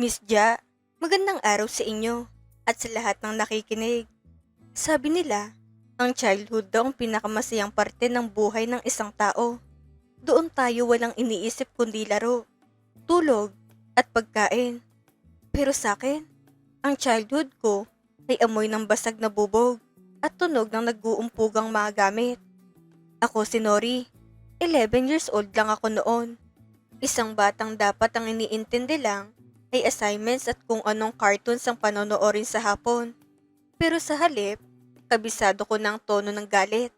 Miss Ja, magandang araw sa inyo at sa lahat ng nakikinig. Sabi nila, ang childhood daw ang pinakamasayang parte ng buhay ng isang tao. Doon tayo walang iniisip kundi laro, tulog, at pagkain. Pero sa akin, ang childhood ko ay amoy ng basag na bubog at tunog ng nag-uumpugang mga gamit. Ako si Nori, 11 years old lang ako noon. Isang batang dapat ang iniintindi lang ay assignments at kung anong cartoons ang panonoorin sa hapon. Pero sa halip, kabisado ko ng tono ng galit,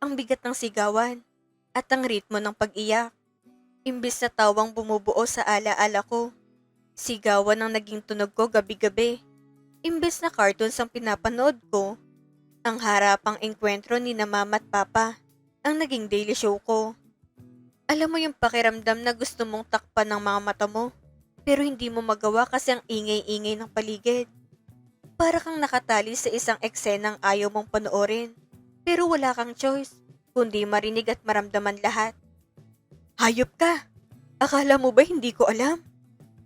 ang bigat ng sigawan, at ang ritmo ng pag-iyak. Imbis na tawang bumubuo sa alaala ko, sigawan ang naging tunog ko gabi-gabi. Imbes na cartoons ang pinapanood ko, ang harapang engkwentro ni na mama at papa ang naging daily show ko. Alam mo yung pakiramdam na gusto mong takpan ng mga mata mo, pero hindi mo magawa kasi ang ingay-ingay ng paligid. Para kang nakatali sa isang eksenang ayaw mong panoorin, pero wala kang choice, kundi marinig at maramdaman lahat. Hayop ka! Akala mo ba hindi ko alam?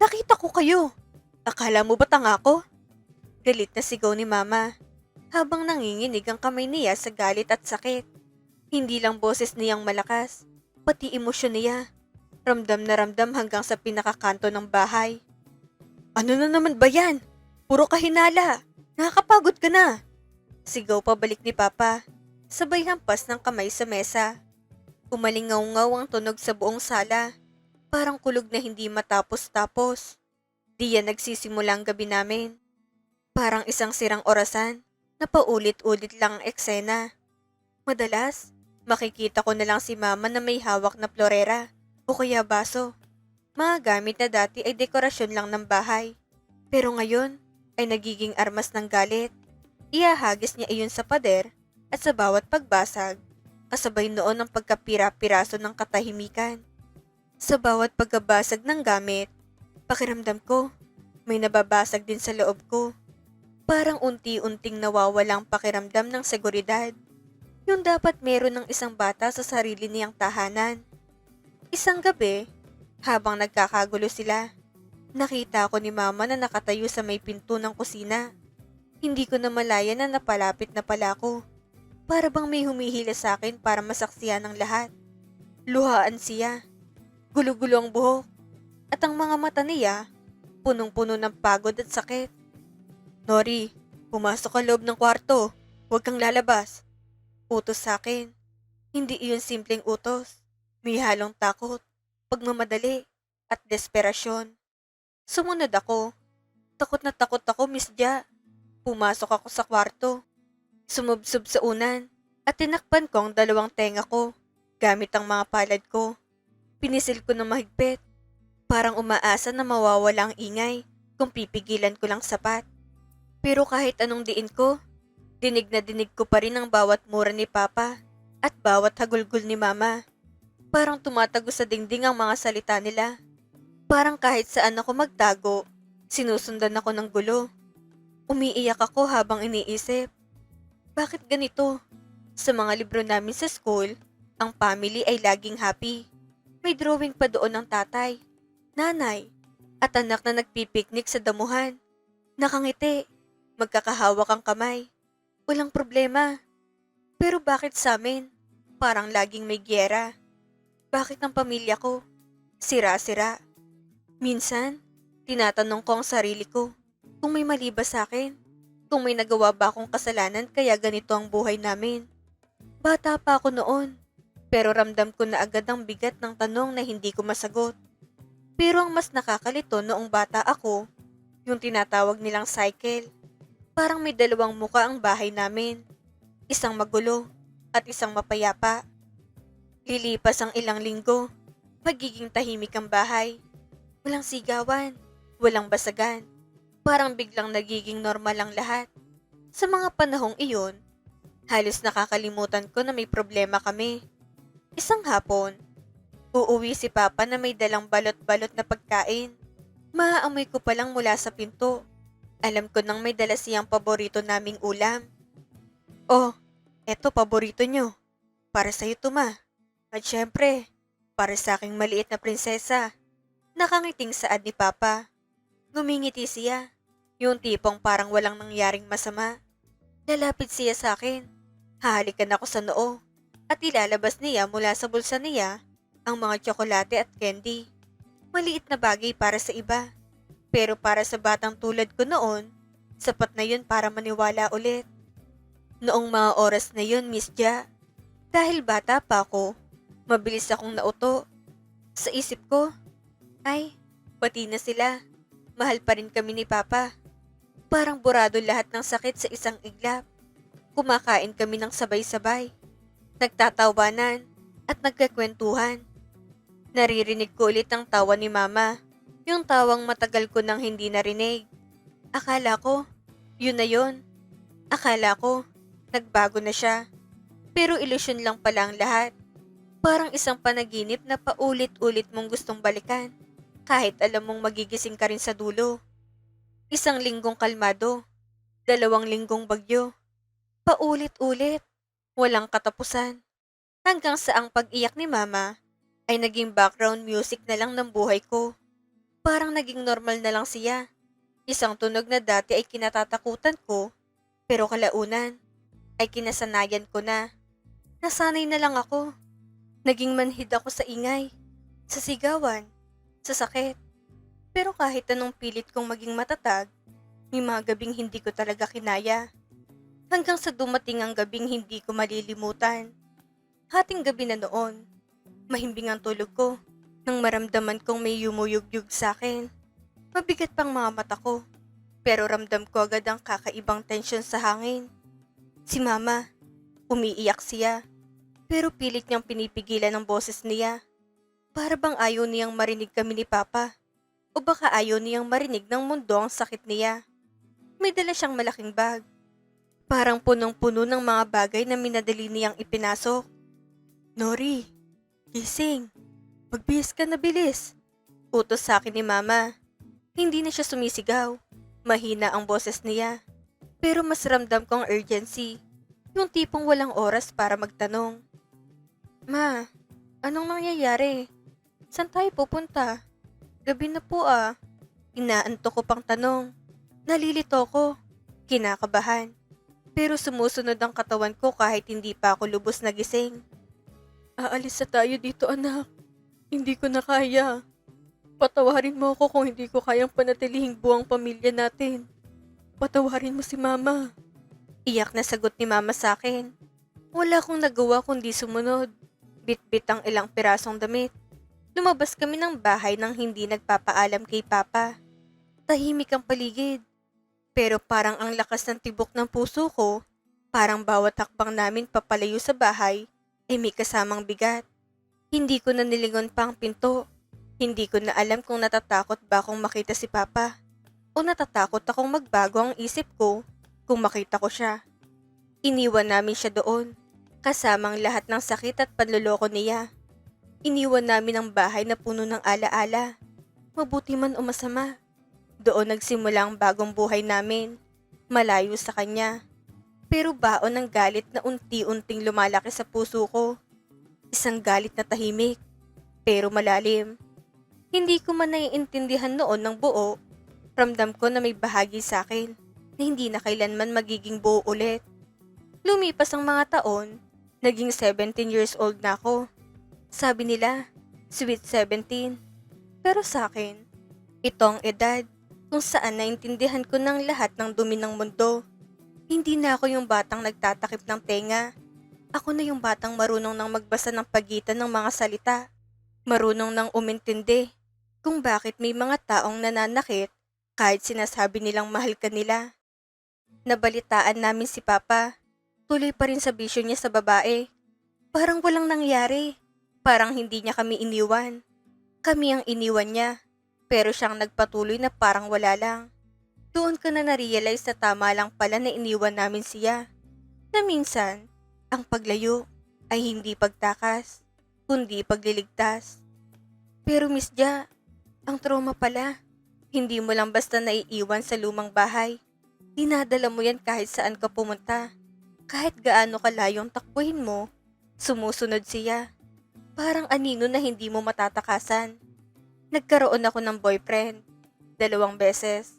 Nakita ko kayo! Akala mo ba tanga ko? Galit na sigaw ni mama, habang nanginginig ang kamay niya sa galit at sakit. Hindi lang boses niyang malakas, pati emosyon niya. Ramdam na ramdam hanggang sa pinakakanto ng bahay. Ano na naman ba yan? Puro kahinala. Nakakapagod ka na. Sigaw pabalik ni Papa. Sabay hampas ng kamay sa mesa. Umalingaw-ngaw ang tunog sa buong sala. Parang kulog na hindi matapos-tapos. Di yan nagsisimula ang gabi namin. Parang isang sirang orasan na paulit-ulit lang ang eksena. Madalas, makikita ko na lang si Mama na may hawak na florera o kaya baso. Mga gamit na dati ay dekorasyon lang ng bahay. Pero ngayon ay nagiging armas ng galit. Iahagis niya iyon sa pader at sa bawat pagbasag, kasabay noon ang pagkapira-piraso ng katahimikan. Sa bawat pagkabasag ng gamit, pakiramdam ko, may nababasag din sa loob ko. Parang unti-unting nawawala ang pakiramdam ng seguridad. Yung dapat meron ng isang bata sa sarili niyang tahanan. Isang gabi, habang nagkakagulo sila, nakita ko ni Mama na nakatayo sa may pinto ng kusina. Hindi ko na malaya na napalapit na pala ako. Para bang may humihila sa akin para masaksiyan ng lahat. Luhaan siya, gulo-gulo ang buhok, at ang mga mata niya, punong-puno ng pagod at sakit. Nori, pumasok ka loob ng kwarto. Huwag kang lalabas. Utos sa akin. Hindi iyon simpleng utos. May halong takot, pagmamadali, at desperasyon. Sumunod ako. Takot na takot ako, Miss Ja. Pumasok ako sa kwarto. Sumubsob sa unan at tinakpan ko ang dalawang tenga ko gamit ang mga palad ko. Pinisil ko ng mahigpit. Parang umaasa na mawawala ang ingay kung pipigilan ko lang sapat. Pero kahit anong diin ko, dinig na dinig ko pa rin ang bawat mura ni Papa at bawat hagulgol ni Mama. Parang tumatago sa dingding ang mga salita nila. Parang kahit saan ako magtago, sinusundan ako ng gulo. Umiiyak ako habang iniisip, bakit ganito? Sa mga libro namin sa school, ang family ay laging happy. May drawing pa doon ng tatay, nanay, at anak na nagpipiknik sa damuhan. Nakangiti, magkakahawak ang kamay. Walang problema. Pero bakit sa amin? Parang laging may giyera. Bakit ang pamilya ko? Sira-sira. Minsan, tinatanong ko ang sarili ko kung may mali ba sa akin, kung may nagawa ba akong kasalanan kaya ganito ang buhay namin. Bata pa ako noon, pero ramdam ko na agad ang bigat ng tanong na hindi ko masagot. Pero ang mas nakakalito noong bata ako, yung tinatawag nilang cycle. Parang may dalawang muka ang bahay namin, isang magulo at isang mapayapa. Lilipas ang ilang linggo, magiging tahimik ang bahay. Walang sigawan, walang basagan. Parang biglang nagiging normal ang lahat. Sa mga panahong iyon, halos nakakalimutan ko na may problema kami. Isang hapon, uuwi si Papa na may dalang balot-balot na pagkain. Maaamoy ko palang mula sa pinto. Alam ko nang may dala siyang paborito naming ulam. Oh, eto paborito nyo. Para sa'yo to, Ma. At syempre, para sa aking maliit na prinsesa. Nakangiting saad ni Papa. Ngumingiti siya. Yung tipong parang walang nangyaring masama. Lalapit siya sa akin. Hahalikan ako sa noo. At ilalabas niya mula sa bulsa niya ang mga tsokolate at candy. Maliit na bagay para sa iba. Pero para sa batang tulad ko noon, sapat na yun para maniwala ulit. Noong mga oras na yun, Miss Ja, dahil bata pa ako, mabilis akong nauto. Sa isip ko, ay, pati na sila. Mahal pa rin kami ni Papa. Parang burado lahat ng sakit sa isang iglap. Kumakain kami ng sabay-sabay. Nagtatawanan at nagkakwentuhan. Naririnig ko ulit ang tawa ni Mama. Yung tawang matagal ko nang hindi narinig. Akala ko, yun na yun. Akala ko, nagbago na siya. Pero ilusyon lang pala ang lahat. Parang isang panaginip na paulit-ulit mong gustong balikan. Kahit alam mong magigising ka rin sa dulo. Isang linggong kalmado. 2 linggong bagyo. Paulit-ulit. Walang katapusan. Hanggang sa ang pag-iyak ni Mama ay naging background music na lang ng buhay ko. Parang naging normal na lang siya. Isang tunog na dati ay kinatatakutan ko, pero kalaunan ay kinasanayan ko na. Nasanay na lang ako. Naging manhid ako sa ingay, sa sigawan, sa sakit. Pero kahit anong pilit kong maging matatag, may mga gabing hindi ko talaga kinaya. Hanggang sa dumating ang gabing hindi ko malilimutan. Hating gabi na noon, mahimbing ang tulog ko nang maramdaman kong may yumuyugyug sa akin. Mabigat pang mga mata ko, pero ramdam ko agad ang kakaibang tensyon sa hangin. Si Mama, umiiyak siya, pero pilit niyang pinipigilan ang boses niya. Para bang ayaw niyang marinig kami ni Papa, o baka ayaw niyang marinig ng mundo ang sakit niya. May dala siyang malaking bag, parang punong-puno ng mga bagay na minadali niyang ipinasok. Nori, gising, magbihis ka na bilis. Utos sa akin ni Mama. Hindi na siya sumisigaw. Mahina ang boses niya. Pero mas ramdam ko ang urgency. Yung tipong walang oras para magtanong. Ma, anong nangyayari? Saan tayo pupunta? Gabi na po ah. Inaantok ko pang tanong. Nalilito ko. Kinakabahan. Pero sumusunod ang katawan ko kahit hindi pa ako lubos na gising. Aalis na tayo dito anak. Hindi ko na kaya. Patawarin mo ako kung hindi ko kayang panatilihing buwang pamilya natin. Patawarin mo si Mama. Iyak na sagot ni Mama sa akin. Wala akong nagawa kundi sumunod. Bit-bit ang ilang pirasong damit. Lumabas kami ng bahay nang hindi nagpapaalam kay Papa. Tahimik ang paligid. Pero parang ang lakas ng tibok ng puso ko, parang bawat hakbang namin papalayo sa bahay ay may kasamang bigat. Hindi ko na nilingon pa ang pinto. Hindi ko na alam kung natatakot ba akong makita si Papa o natatakot akong magbago ang isip ko kung makita ko siya. Iniwan namin siya doon, kasamang lahat ng sakit at panloloko niya. Iniwan namin ang bahay na puno ng alaala, mabuti man o masama. Doon nagsimula ang bagong buhay namin, malayo sa kanya. Pero baon ng galit na unti-unting lumalaki sa puso ko. Isang galit na tahimik, pero malalim. Hindi ko man naiintindihan noon ng buo. Ramdam ko na may bahagi sa akin na hindi na kailanman magiging buo ulit. Lumipas ang mga taon, naging 17 years old na ako. Sabi nila, sweet 17. Pero sa akin, ito ang edad kung saan naintindihan ko ng lahat ng dumi ng mundo. Hindi na ako yung batang nagtatakip ng tenga. Ako na yung batang marunong nang magbasa ng pagitan ng mga salita. Marunong nang umintindi kung bakit may mga taong nananakit kahit sinasabi nilang mahal ka nila. Nabalitaan namin si Papa. Tuloy pa rin sa bisyo niya sa babae. Parang walang nangyari. Parang hindi niya kami iniwan. Kami ang iniwan niya. Pero siyang nagpatuloy na parang wala lang. Doon ko na na-realize na tama lang pala na iniwan namin siya. Na minsan, ang paglayo ay hindi pagtakas, kundi pagliligtas. Pero Miss Ja, ang trauma pala. Hindi mo lang basta naiiwan sa lumang bahay. Dinadala mo yan kahit saan ka pumunta. Kahit gaano kalayong takbuhin mo, sumusunod siya. Parang anino na hindi mo matatakasan. Nagkaroon ako ng boyfriend. 2 beses.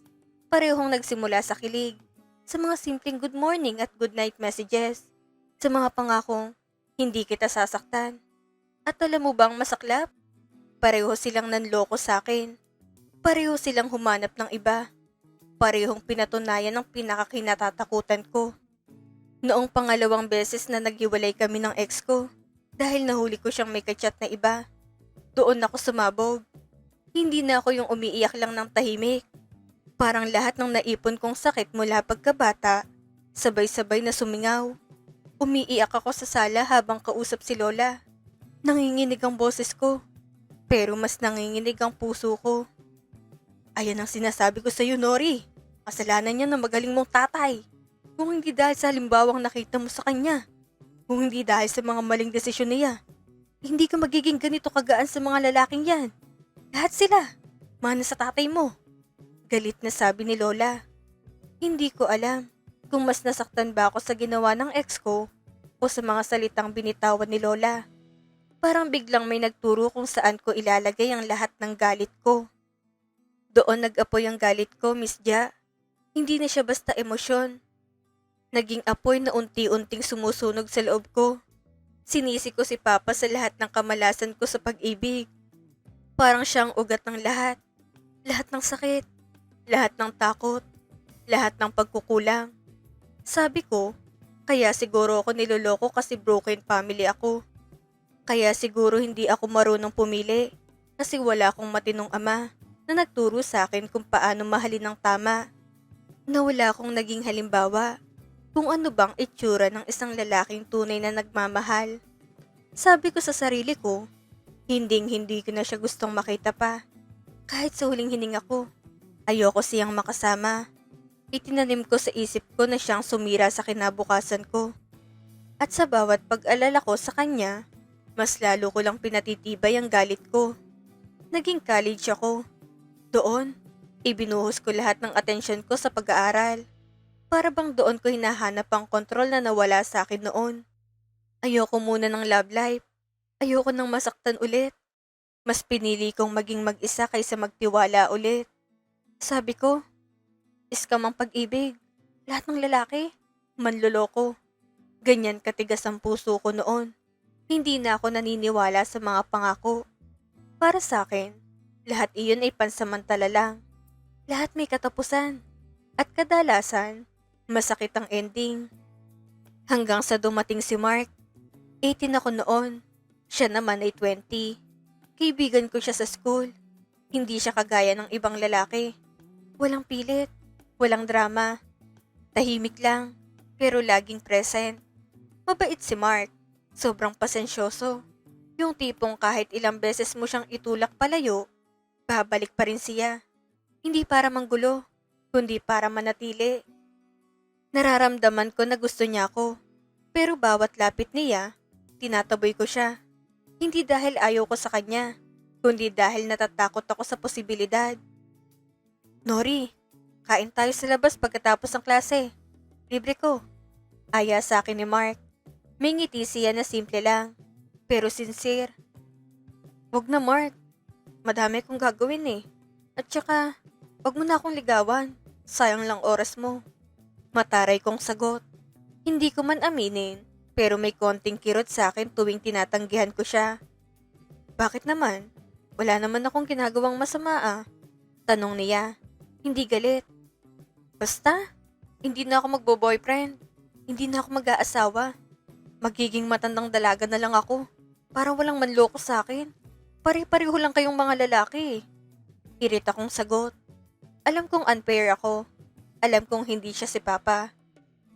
Parehong nagsimula sa kilig, sa mga simpleng good morning at good night messages, sa mga pangakong hindi kita sasaktan. At alam mo bang masaklap? Pareho silang nanloko sa akin. Pareho silang humanap ng iba. Parehong pinatunayan ng pinakakinatatakutan ko. Noong pangalawang beses na naghiwalay kami ng ex ko, dahil nahuli ko siyang may kachat na iba, doon ako sumabog. Hindi na ako yung umiiyak lang ng tahimik. Parang lahat ng naipon kong sakit mula pagkabata, sabay-sabay na sumingaw. Umiiyak ako sa sala habang kausap si Lola. Nanginginig ang boses ko, pero mas nanginginig ang puso ko. Ayan ang sinasabi ko sa iyo, Nori. Kasalanan niya na magaling mong tatay. Kung hindi dahil sa halimbawang nakita mo sa kanya, kung hindi dahil sa mga maling desisyon niya, hindi ka magiging ganito kagaan sa mga lalaking yan. Lahat sila, mana sa tatay mo. Galit na sabi ni Lola. Hindi ko alam kung mas nasaktan ba ako sa ginawa ng ex ko o sa mga salitang binitawan ni Lola. Parang biglang may nagturo kung saan ko ilalagay ang lahat ng galit ko. Doon nag-apoy ang galit ko, Miss Ja. Hindi na siya basta emosyon. Naging apoy na unti-unting sumusunog sa loob ko. Sinisi ko si Papa sa lahat ng kamalasan ko sa pag-ibig. Parang siyang ugat ng lahat. Lahat ng sakit. Lahat ng takot. Lahat ng pagkukulang. Sabi ko, kaya siguro ako niloloko kasi broken family ako. Kaya siguro hindi ako marunong pumili kasi wala akong matinong ama na nagturo sa akin kung paano mahalin ng tama. Na wala akong naging halimbawa kung ano bang itsura ng isang lalaking tunay na nagmamahal. Sabi ko sa sarili ko, hindi ko na siya gustong makita pa. Kahit sa huling hininga ko, ayoko siyang makasama. Itinanim ko sa isip ko na siyang sumira sa kinabukasan ko. At sa bawat pag-alala ko sa kanya, mas lalo ko lang pinatitibay ang galit ko. Naging college ako. Doon, ibinuhos ko lahat ng atensyon ko sa pag-aaral. Para bang doon ko hinahanap ang kontrol na nawala sa akin noon. Ayoko muna ng love life. Ayoko nang masaktan ulit. Mas pinili kong maging mag-isa kaysa magtiwala ulit. Sabi ko, iskam ang pag-ibig. Lahat ng lalaki, manloloko. Ganyan katigas ang puso ko noon. Hindi na ako naniniwala sa mga pangako. Para sa akin, lahat iyon ay pansamantala lang. Lahat may katapusan. At kadalasan, masakit ang ending. Hanggang sa dumating si Mark. 18 ako noon. Siya naman ay 20. Kaibigan ko siya sa school. Hindi siya kagaya ng ibang lalaki. Walang pilit. Walang drama. Tahimik lang. Pero laging present. Mabait si Mark. Sobrang pasensyoso. Yung tipong kahit ilang beses mo siyang itulak palayo, babalik pa rin siya. Hindi para manggulo, kundi para manatili. Nararamdaman ko na gusto niya ako, pero bawat lapit niya, tinataboy ko siya. Hindi dahil ayaw ko sa kanya, kundi dahil natatakot ako sa posibilidad. Nori, kain tayo sa labas pagkatapos ng klase. Libre ko. Aya sa akin ni Mark. May ngiti siya na simple lang, pero sincere. Wag na Mark, madami kong gagawin eh. At saka, wag mo na akong ligawan, sayang lang oras mo. Mataray kong sagot. Hindi ko man aminin, pero may konting kirot sa akin tuwing tinatanggihan ko siya. Bakit naman? Wala naman akong ginagawang masama ah. Tanong niya. Hindi galit. Basta, hindi na ako magbo-boyfriend. Hindi na ako mag-aasawa. Magiging matandang dalaga na lang ako. Para walang manloko sa akin. Pare-pareho lang kayong mga lalaki. Irit akong sagot. Alam kong unfair ako. Alam kong hindi siya si Papa.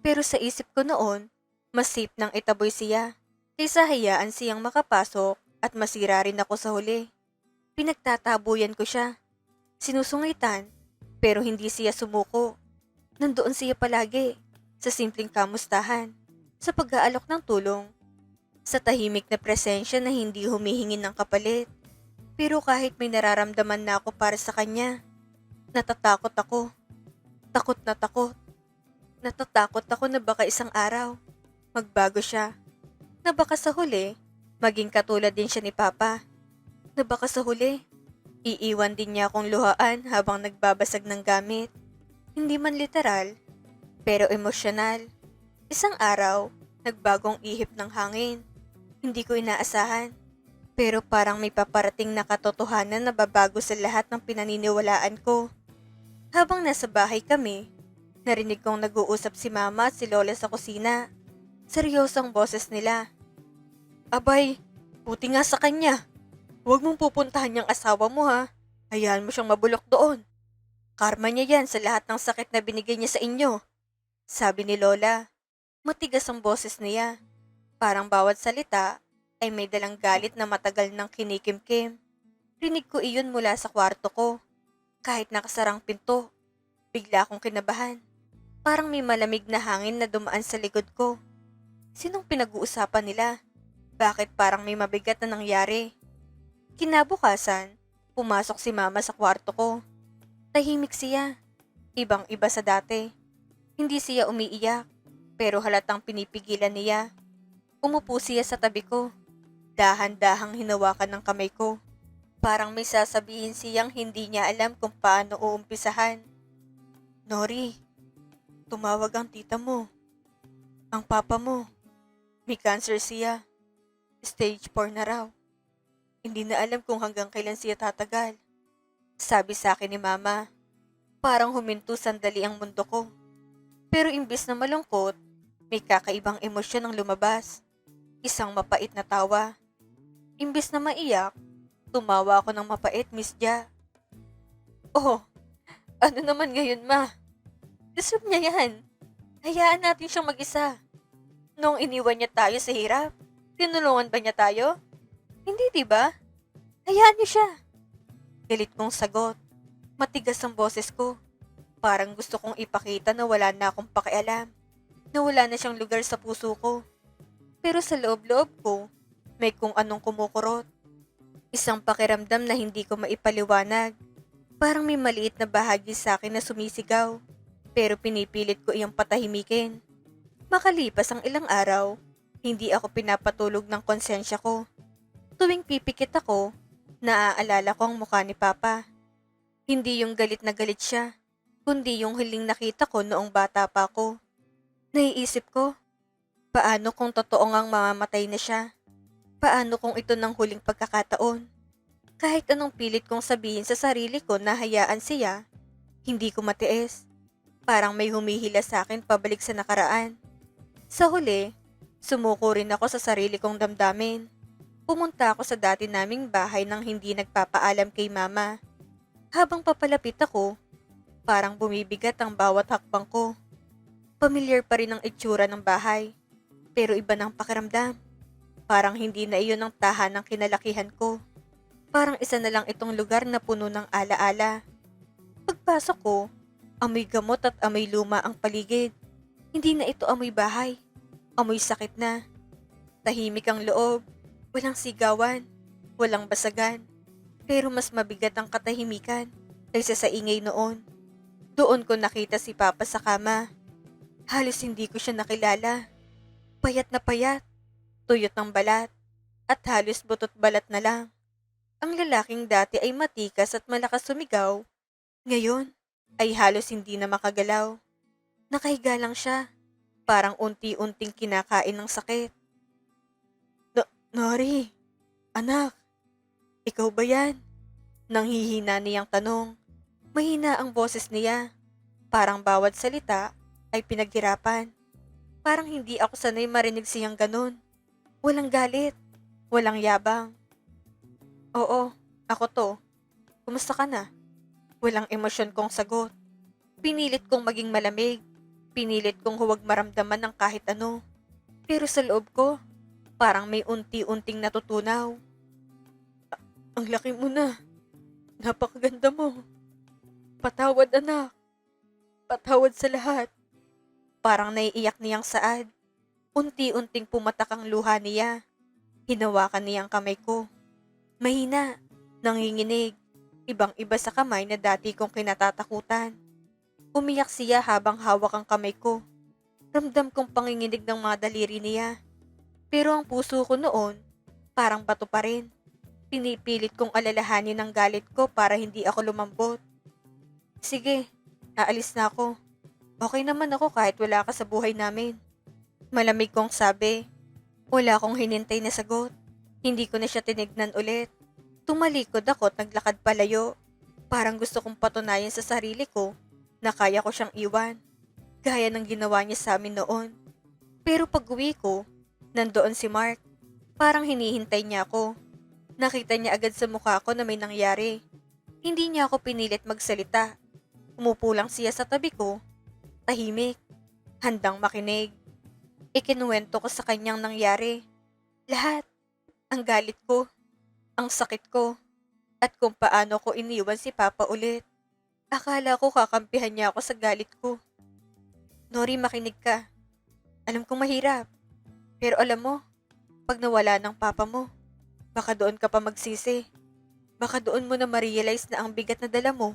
Pero sa isip ko noon, mas safe nang itaboy siya. Kaysa hayaan siyang makapasok at masira rin ako sa huli. Pinagtatabuyan ko siya. Sinusungitan, pero hindi siya sumuko. Nandoon siya palagi, sa simpleng kamustahan, sa pag-aalok ng tulong, sa tahimik na presensya na hindi humihingi ng kapalit. Pero kahit may nararamdaman na ako para sa kanya, natatakot ako. Takot na takot. Natatakot ako na baka isang araw, magbago siya. Na baka sa huli, maging katulad din siya ni Papa. Na baka sa huli, Iiwan din niya akong luhaan habang nagbabasag ng gamit. Hindi man literal, pero emosyonal. Isang araw, nagbagong ihip ng hangin. Hindi ko inaasahan. Pero parang may paparating na katotohanan na babago sa lahat ng pinaniniwalaan ko. Habang nasa bahay kami, narinig kong nag-uusap si Mama at si Lola sa kusina. Seryosong boses nila. Abay, buti nga sa kanya. Huwag mong pupuntahan yung asawa mo ha. Hayaan mo siyang mabulok doon. Karma niya yan sa lahat ng sakit na binigay niya sa inyo. Sabi ni Lola. Matigas ang boses niya. Parang bawat salita ay may dalang galit na matagal nang kinikimkim. Rinig ko iyon mula sa kwarto ko. Kahit nakasarang pinto, bigla akong kinabahan. Parang may malamig na hangin na dumaan sa likod ko. Sinong pinag-uusapan nila? Bakit parang may mabigat na nangyari? Kinabukasan, pumasok si Mama sa kwarto ko. Tahimik siya. Ibang-iba sa dati. Hindi siya umiiyak, pero halatang pinipigilan niya. Umupo siya sa tabi ko. Dahan-dahang hinawakan ng kamay ko. Parang may sasabihin siyang hindi niya alam kung paano uumpisahan. Nori, tumawag ang tita mo. Ang papa mo. May cancer siya. Stage 4 na raw. Hindi na alam kung hanggang kailan siya tatagal. Sabi sa akin ni Mama. Parang huminto sandali ang mundo ko. Pero imbis na malungkot, may kakaibang emosyon ang lumabas. Isang mapait na tawa. Imbis na maiyak, tumawa ako ng mapait, Miss Ja. Oh, ano naman ngayon, Ma? Deserve niya yan. Hayaan natin siyang mag-isa. Noong iniwan niya tayo sa hirap, tinulungan ba niya tayo? Hindi, diba? Hayaan niyo siya. Galit kong sagot. Matigas ang boses ko. Parang gusto kong ipakita na wala na akong pakialam. Na wala na siyang lugar sa puso ko. Pero sa loob-loob ko, may kung anong kumukurot. Isang pakiramdam na hindi ko maipaliwanag. Parang may maliit na bahagi sa akin na sumisigaw. Pero pinipilit ko iyang patahimikin. Makalipas ang ilang araw, hindi ako pinapatulog ng konsensya ko. Tuwing pipikit ako, naaalala ko ang mukha ni Papa. Hindi yung galit na galit siya, kundi yung huling nakita ko noong bata pa ako. Naiisip ko, paano kung totoo ngang mamamatay na siya? Paano kung ito ng huling pagkakataon? Kahit anong pilit kong sabihin sa sarili ko na hayaan siya, hindi ko matiis. Parang may humihila sa akin pabalik sa nakaraan. Sa huli, sumuko rin ako sa sarili kong damdamin. Pumunta ako sa dati naming bahay nang hindi nagpapaalam kay Mama. Habang papalapit ako, parang bumibigat ang bawat hakbang ko. Pamilyar pa rin ang itsura ng bahay, pero iba ng pakiramdam. Parang hindi na iyon ang tahanang kinalakihan ko. Parang isa na lang itong lugar na puno ng alaala. Pagpasok ko, amoy gamot at amoy luma ang paligid. Hindi na ito amoy bahay. Amoy sakit na. Tahimik ang loob. Walang sigawan. Walang basagan. Pero mas mabigat ang katahimikan kaysa sa ingay noon. Doon ko nakita si Papa sa kama. Halos hindi ko siya nakilala. Payat na payat. Tuyot ng balat. At halos butot balat na lang. Ang lalaking dati ay matikas at malakas sumigaw. Ngayon ay halos hindi na makagalaw. Nakahiga lang siya. Parang unti-unting kinakain ng sakit. Nori, anak, ikaw ba yan? Nanghihina niyang tanong. Mahina ang boses niya. Parang bawat salita ay pinaghirapan. Parang hindi ako sanay marinig siyang ganun. Walang galit, walang yabang. Oo, ako to. Kumusta ka na? Walang emosyon kong sagot. Pinilit kong maging malamig. Pinilit kong huwag maramdaman ng kahit ano. Pero sa loob ko, parang may unti-unting natutunaw. Ang laki mo na. Napakaganda mo. Patawad anak. Patawad sa lahat. Parang naiiyak niyang saad. Unti-unting pumatak ang luha niya. Hinawakan niyang kamay ko. Mahina, nanginginig. Ibang-iba sa kamay na dati kong kinatatakutan. Umiyak siya habang hawak ang kamay ko. Ramdam kong panginginig ng mga daliri niya. Pero ang puso ko noon, parang bato pa rin. Pinipilit kong alalahanin ang galit ko para hindi ako lumambot. Sige, aalis na ako. Okay naman ako kahit wala ka sa buhay namin. Malamig kong sabi. Wala akong hinintay na sagot. Hindi ko na siya tinignan ulit. Tumalikod ako at naglakad palayo. Parang gusto kong patunayan sa sarili ko na kaya ko siyang iwan. Gaya ng ginawa niya sa amin noon. Pero pag uwi ko, nandoon si Mark. Parang hinihintay niya ako. Nakita niya agad sa mukha ko na may nangyari. Hindi niya ako pinilit magsalita. Umupo lang siya sa tabi ko. Tahimik. Handang makinig. Ikinuwento ko sa kanyang nangyari. Lahat. Ang galit ko. Ang sakit ko. At kung paano ko iniwan si Papa ulit. Akala ko kakampihan niya ako sa galit ko. Nori, makinig ka. Alam kong mahirap. Pero alam mo, pag nawala ng Papa mo, baka doon ka pa magsisi. Baka doon mo na ma-realize na ang bigat na dala mo,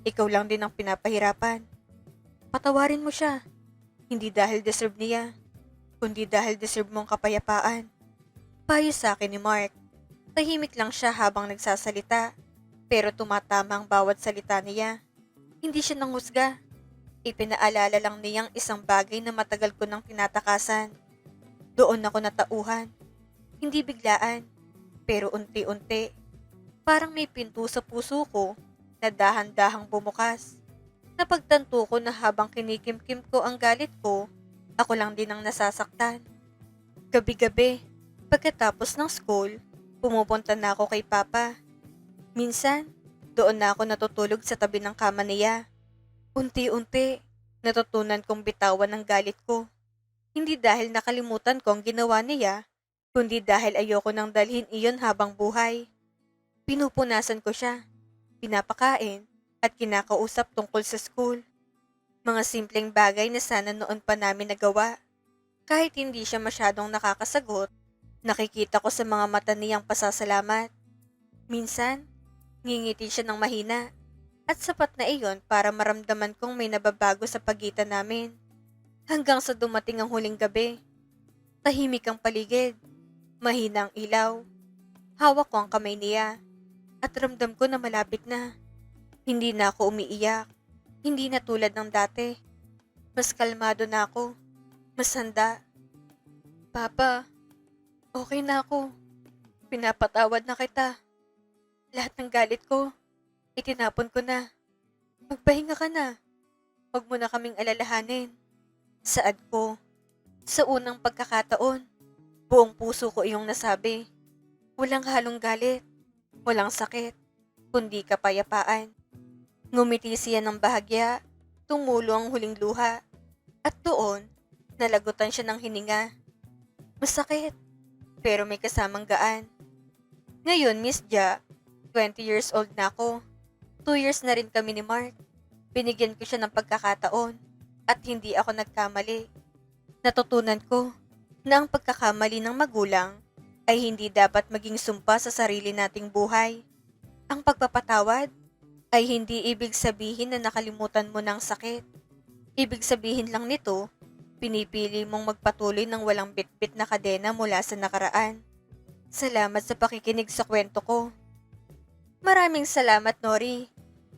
ikaw lang din ang pinapahirapan. Patawarin mo siya. Hindi dahil deserve niya, kundi dahil deserve mong kapayapaan. Payo sa akin ni Mark. Tahimik lang siya habang nagsasalita, pero tumatama ang bawat salita niya. Hindi siya nanghusga. Ipinaalala lang niyang isang bagay na matagal ko nang tinatakasan. Doon ako natauhan. Hindi biglaan, pero unti-unti. Parang may pinto sa puso ko na dahan-dahang bumukas. Napagtanto ko na habang kinikimkim ko ang galit ko, ako lang din ang nasasaktan. Gabi-gabi, pagkatapos ng school, pumupunta na ako kay Papa. Minsan, doon na ako natutulog sa tabi ng kama niya. Unti-unti, natutunan kong bitawan ang galit ko. Hindi dahil nakalimutan ko ang ginawa niya, kundi dahil ayoko nang dalhin iyon habang buhay. Pinupunasan ko siya, pinapakain, at kinakausap tungkol sa school. Mga simpleng bagay na sana noon pa namin nagawa. Kahit hindi siya masyadong nakakasagot, nakikita ko sa mga mata niyang pasasalamat. Minsan, ngingiti siya ng mahina, at sapat na iyon para maramdaman kong may nababago sa pagitan namin. Hanggang sa dumating ang huling gabi. Tahimik ang paligid, mahina ang ilaw. Hawak ko ang kamay niya, at ramdam ko na malapit na. Hindi na ako umiiyak, hindi na tulad ng dati. Mas kalmado na ako, mas handa. Papa, okay na ako. Pinapatawad na kita. Lahat ng galit ko, itinapon ko na. Magpahinga ka na. Huwag mo na kaming alalahanin. Saad ko. Sa unang pagkakataon, buong puso ko iyong nasabi. Walang halong galit, walang sakit, kundi kapayapaan. Ngumiti siya ng bahagya, tumulo ang huling luha. At doon, nalagutan siya ng hininga. Masakit, pero may kasamang gaan. Ngayon, Miss Ja, 20 years old na ako. 2 years na rin kami ni Mark. Binigyan ko siya ng pagkakataon at hindi ako nagkamali. Natutunan ko na ang pagkakamali ng magulang ay hindi dapat maging sumpa sa sarili nating buhay. Ang pagpapatawad ay hindi ibig sabihin na nakalimutan mo ng sakit. Ibig sabihin lang nito, pinipili mong magpatuloy ng walang bitbit na kadena mula sa nakaraan. Salamat sa pakikinig sa kwento ko. Maraming salamat, Nori.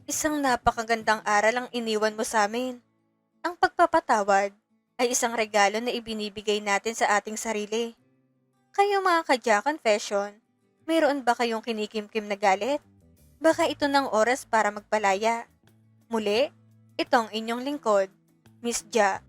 Isang napakagandang aral ang iniwan mo sa amin. Ang pagpapatawad ay isang regalo na ibinibigay natin sa ating sarili. Kayo mga ka-Ja Confession, mayroon ba kayong kinikimkim na galit? Baka ito ng oras para magpalaya. Muli, itong inyong lingkod, Miss Ja.